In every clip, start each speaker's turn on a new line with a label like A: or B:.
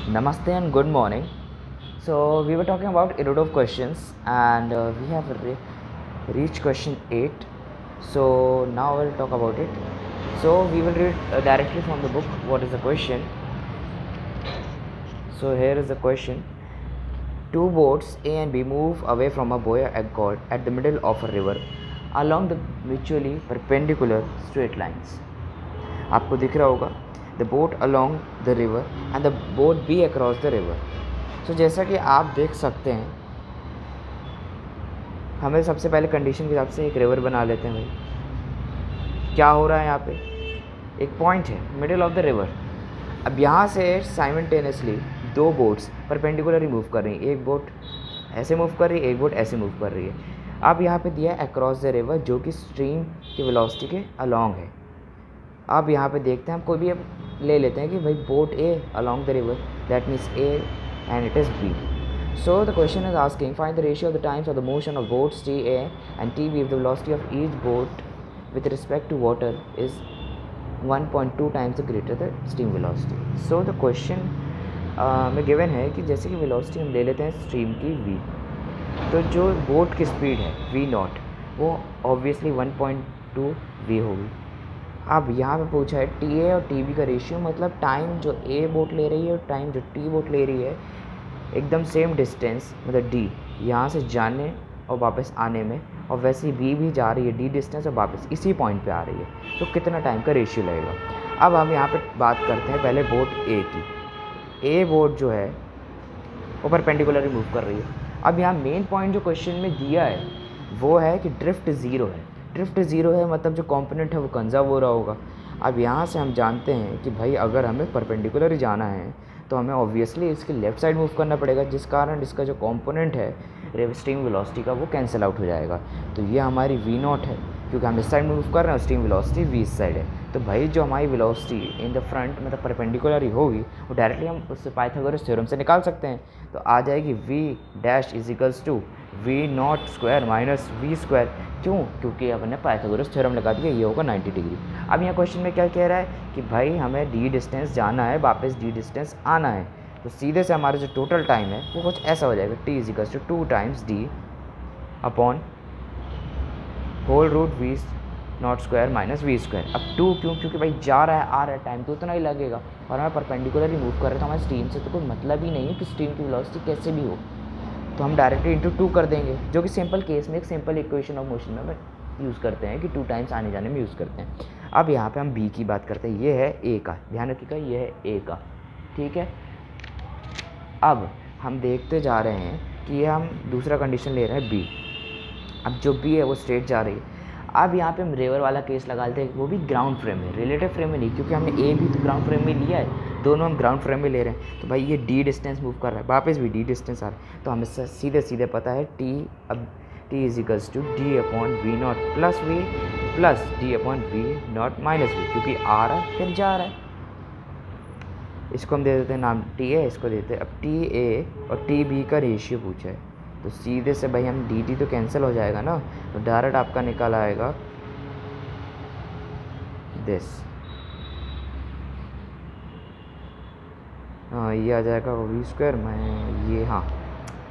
A: Namaste and good morning. So we were talking about Erudov questions, and we have reached question 8. So now we'll talk about it. So we will read directly from the book. What is the question? So here is the question. Two boats A and B move away from a boy accord at the middle of a river along the mutually perpendicular straight lines. आपको दिख रहा होगा the boat along the river and the boat be across the river. So जैसा कि आप देख सकते हैं, हमें सबसे पहले कंडीशन के हिसाब से एक रिवर बना लेते हैं. भाई क्या हो रहा है यहाँ पे, एक पॉइंट है मिडिल ऑफ द रिवर. अब यहाँ से साइमल्टेनियसली दो बोट्स परपेंडिकुलरली मूव कर रही हैं. एक बोट ऐसे मूव कर रही है, एक बोट ऐसे मूव कर रही है. अब यहाँ पे दिया है अक्रॉस द रिवर, जो कि स्ट्रीम की वेलोसिटी के अलॉन्ग है. अब यहाँ पे देखते हैं, हम कोई भी अब ले लेते हैं कि भाई boat A along the river, that means A and it is B. So the question is asking find the ratio of the times of the motion of boats T A and T B if the velocity of each boat with respect to water is 1.2 times the greater the stream velocity. So the question में given है कि जैसे कि velocity हम ले लेते हैं stream की v, तो जो बोट की स्पीड है v नॉट, वो ऑब्वियसली 1.2 v होगी. अब यहाँ पे पूछा है टी ए और टी बी का रेशियो, मतलब टाइम जो ए बोट ले रही है और टाइम जो टी बोट ले रही है एकदम सेम डिस्टेंस, मतलब डी यहाँ से जाने और वापस आने में, और वैसे ही बी भी जा रही है डी डिस्टेंस और वापस इसी पॉइंट पे आ रही है. तो कितना टाइम का रेशियो लगेगा. अब हम यहाँ पे बात करते हैं पहले बोट ए की. ए बोट जो है वो परपेंडिकुलरली मूव कर रही है. अब यहाँ मेन पॉइंट जो क्वेश्चन में दिया है वो है कि ड्रिफ्ट ज़ीरो है. ड्रिफ्ट ज़ीरो है मतलब जो कंपोनेंट है वो कंजर्व हो रहा होगा. अब यहाँ से हम जानते हैं कि भाई अगर हमें परपेंडिकुलर ही जाना है तो हमें ऑब्वियसली इसके लेफ़्ट साइड मूव करना पड़ेगा, जिस कारण इसका जो कंपोनेंट है स्ट्रीम वेलोसिटी का वो कैंसिल आउट हो जाएगा. तो ये हमारी वी नॉट है, क्योंकि हम इस साइड मूव कर रहे हैं, स्ट्रीम वेलोसिटी वी इस साइड है. तो भाई जो हमारी वेलोसिटी इन द फ्रंट मतलब परपेंडिकुलर ही होगी, वो डायरेक्टली हम उससे पाइथागोरस थ्योरम से निकाल सकते हैं. तो आ जाएगी V dash is equals to V not square minus we square. क्यों? क्योंकि अब हमने पाइथागोरस थ्योरम लगा दिया, ये होगा 90 डिग्री. अब यहाँ क्वेश्चन में क्या कह रहा है कि भाई हमें डी डिस्टेंस जाना है, वापस डी डिस्टेंस आना है. तो सीधे से हमारा जो टोटल टाइम है वो कुछ ऐसा हो जाएगा, T is equals to 2 times D upon whole root V not square minus we square. अब 2 क्यों? क्योंकि भाई जा रहा है आ रहा है, टाइम तो उतना ही लगेगा, और हमें परपेंडिकुलरली मूव कर रहे हैं, तो हमारे स्ट्रीम से तो कोई मतलब ही नहीं है कि स्ट्रीम की वेलोसिटी कैसे भी हो. तो हम डायरेक्टली इंटू 2 कर देंगे, जो कि सिंपल केस में एक सिंपल इक्वेशन ऑफ मोशन में हम यूज़ करते हैं कि 2 टाइम्स आने जाने में यूज़ करते हैं. अब यहाँ पे हम बी की बात करते हैं. ये है ए का, ध्यान रखिएगा ये है ए का, ठीक है. अब हम देखते जा रहे हैं कि ये हम दूसरा कंडीशन ले रहे हैं बी. अब जो बी है वो स्ट्रेट जा रही है. अब यहाँ पे हम रिवर वाला केस लगा लेते हैं, वो भी ग्राउंड फ्रेम में, रिलेटिव फ्रेम में नहीं, क्योंकि हमने ए भी तो ग्राउंड फ्रेम में लिया है, दोनों हम ग्राउंड फ्रेम में ले रहे हैं. तो भाई ये डी डिस्टेंस मूव कर रहा है, वापस भी डी डिस्टेंस आ रहा है. तो हमें सीधे सीधे पता है टी, अब T is equals to D upon V not plus V plus D upon V not minus V, क्योंकि आ रहा है फिर जा रहा है. इसको हम दे देते हैं नाम टी ए, इसको देते हैं. अब टी ए और टी बी का रेशियो पूछा है, तो सीधे से भाई हम डी टी तो कैंसिल हो जाएगा ना, तो डायरेक्ट आपका निकल आएगा दिस. हाँ ये आ जाएगा वी स्क्वायर में ये. हाँ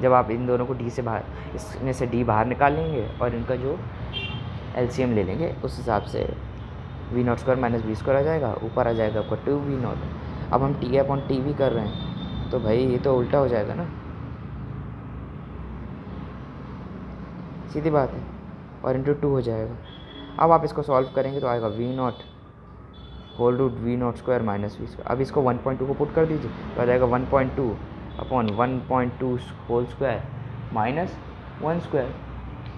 A: जब आप इन दोनों को डी से बाहर, इसमें से डी बाहर निकाल लेंगे और इनका जो एलसीएम ले लेंगे, उस हिसाब से v not square minus we square आ जाएगा, ऊपर आ जाएगा आपका 2 वी नॉट. अब हम टी अपॉन टी भी कर रहे हैं, तो भाई ये तो उल्टा हो जाएगा ना, सीधी बात है, और इंटू 2 हो जाएगा. अब आप इसको सॉल्व करेंगे तो आएगा V not whole root V not square minus we square. अब इसको 1.2 को पुट कर दीजिए, तो आ जाएगा 1.2 upon 1.2 whole square minus 1 square.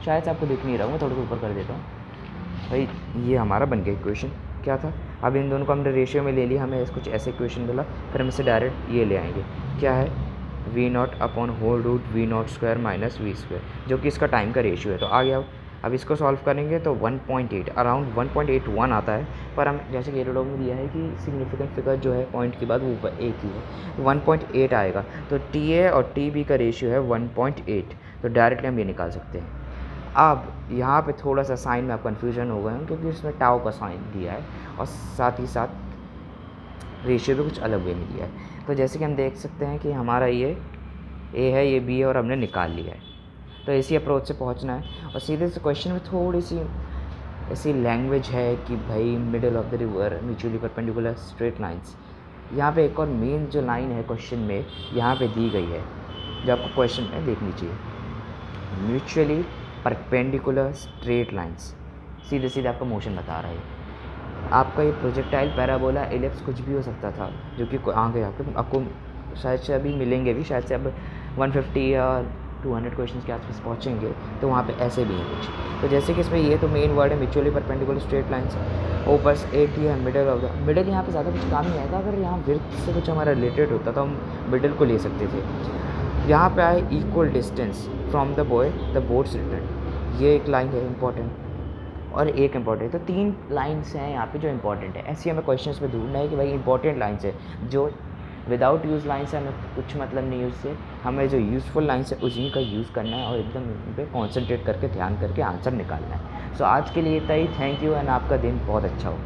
A: शायद से आपको दिख नहीं रहा, मैं थोड़ा सा ऊपर कर देता हूँ. भाई ये हमारा बन गया इक्वेशन. क्या था? अब इन दोनों को हमने रेशियो में ले लिया, हमें कुछ ऐसे इक्वेशन मिला, फिर हम इससे डायरेक्ट ये ले आएंगे. क्या है? V naught upon whole root V not square minus we square, जो कि इसका टाइम का रेशियो है. तो आ गया. अब इसको सॉल्व करेंगे तो 1.8 अराउंड 1.81 आता है, पर हम जैसे कि एरोडॉग में दिया है कि सिग्निफिकेंट फिगर जो है पॉइंट के बाद वो ऊपर एक ही है, 1.8 आएगा. तो टी ए और टी बी का रेशियो है 1.8, तो डायरेक्टली हम ये निकाल सकते हैं. अब यहाँ पे थोड़ा सा साइन में आप कन्फ्यूजन हो गए हैं, क्योंकि इसमें टाउ का साइन दिया है और साथ ही साथ रेशियो भी कुछ अलग वे में दिया है. तो जैसे कि हम देख सकते हैं कि हमारा ये ए है, ये बी है और हमने निकाल लिया है। तो इसी अप्रोच से पहुंचना है। और सीधे से क्वेश्चन में थोड़ी सी ऐसी लैंग्वेज है कि भाई middle of the river mutually perpendicular straight lines. यहाँ पे एक और मेन जो लाइन है क्वेश्चन में यहाँ पे दी गई है, जो आपको क्वेश्चन में देखनी चाहिए। म्यूचुअली परपेंडिकुलर स्ट्रेट लाइंस, सीधे सीधे आपका मोशन बता रहा है। आपका ये प्रोजेक्टाइल, पैराबोला, एलिप्स कुछ भी हो सकता था, जो कि आगे आपको शायद से अभी मिलेंगे भी, शायद से अब 150 या 200 क्वेश्चंस के आसपास पहुँचेंगे, तो वहाँ पे ऐसे भी हैं कुछ। तो जैसे कि इसमें ये तो मेन वर्ड है म्यूचुअली परपेंडिकुलर स्ट्रेट लाइंस। ऊपर से एक है मिडल ऑफ द, मिडल यहाँ पे ज़्यादा कुछ काम नहीं आएगा। अगर यहाँ विड्थ से कुछ हमारा रिलेटेड होता तो हम मिडल को ले सकते थे। यहाँ पे आए equal distance from the boy the boats return, ये एक लाइन है इंपॉर्टेंट, और एक इंपॉर्टेंट। तो 3 लाइन्स हैं यहाँ पे जो इंपॉर्टेंट है। ऐसे हमें क्वेश्चंस में ढूंढना है कि भाई इंपॉर्टेंट लाइन्स है, जो विदाउट यूज़ लाइन से हमें कुछ मतलब नहीं है उससे, हमें जो यूज़फुल लाइन्स है उसी का यूज़ करना है और एकदम उन पर कॉन्सेंट्रेट करके ध्यान करके आंसर निकालना है। सो आज के लिए इतना ही। थैंक यू एंड आपका दिन बहुत अच्छा हो।